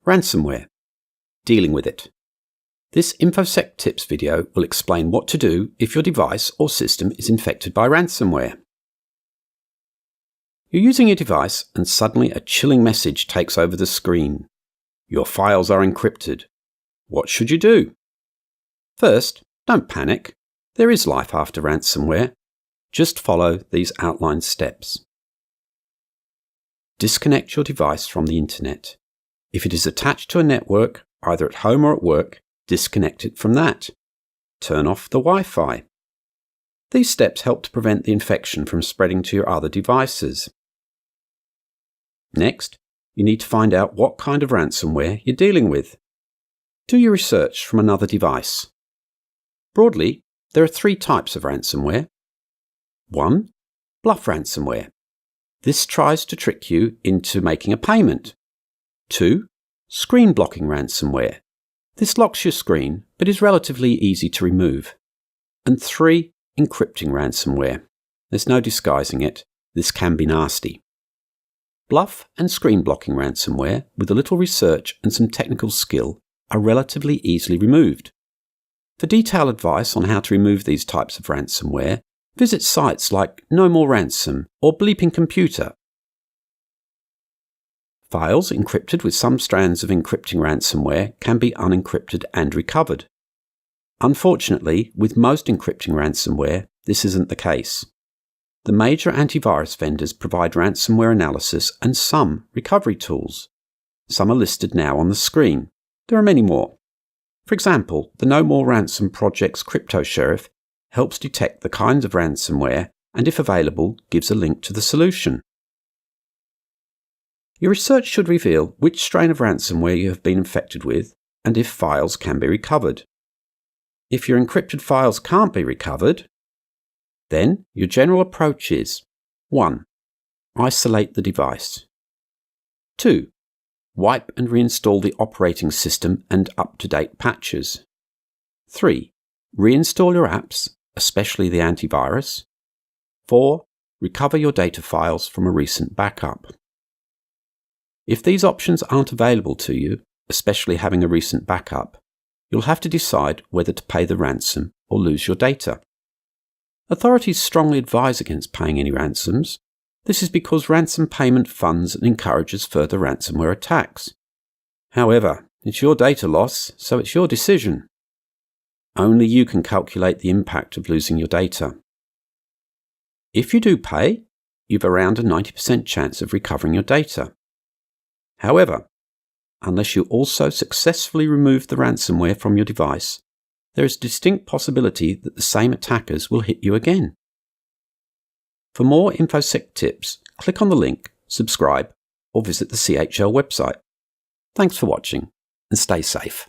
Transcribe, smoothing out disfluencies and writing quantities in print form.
Ransomware. Dealing with it. This InfoSec Tips video will explain what to do if your device or system is infected by ransomware. You're using your device and suddenly a chilling message takes over the screen. Your files are encrypted. What should you do? First, don't panic. There is life after ransomware. Just follow these outlined steps. Disconnect your device from the internet. If it is attached to a network, either at home or at work, disconnect it from that. Turn off the Wi-Fi. These steps help to prevent the infection from spreading to your other devices. Next, you need to find out what kind of ransomware you're dealing with. Do your research from another device. Broadly, there are 3 types of ransomware. 1. Bluff ransomware. This tries to trick you into making a payment. 2. Screen blocking ransomware. This locks your screen, but is relatively easy to remove. And 3. Encrypting ransomware. There's no disguising it. This can be nasty. Bluff and screen blocking ransomware, with a little research and some technical skill, are relatively easily removed. For detailed advice on how to remove these types of ransomware, visit sites like No More Ransom or Bleeping Computer. Files encrypted with some strands of encrypting ransomware can be unencrypted and recovered. Unfortunately, with most encrypting ransomware, this isn't the case. The major antivirus vendors provide ransomware analysis and some recovery tools. Some are listed now on the screen. There are many more. For example, the No More Ransom project's Crypto Sheriff helps detect the kinds of ransomware and, if available, gives a link to the solution. Your research should reveal which strain of ransomware you have been infected with and if files can be recovered. If your encrypted files can't be recovered, then your general approach is 1. Isolate the device. 2. Wipe and reinstall the operating system and up-to-date patches. 3. Reinstall your apps, especially the antivirus. 4. Recover your data files from a recent backup. If these options aren't available to you, especially having a recent backup, you'll have to decide whether to pay the ransom or lose your data. Authorities strongly advise against paying any ransoms. This is because ransom payment funds and encourages further ransomware attacks. However, it's your data loss, so it's your decision. Only you can calculate the impact of losing your data. If you do pay, you've around a 90% chance of recovering your data. However, unless you also successfully remove the ransomware from your device, there is a distinct possibility that the same attackers will hit you again. For more InfoSec tips, click on the link, subscribe, or visit the CHL website. Thanks for watching, and stay safe.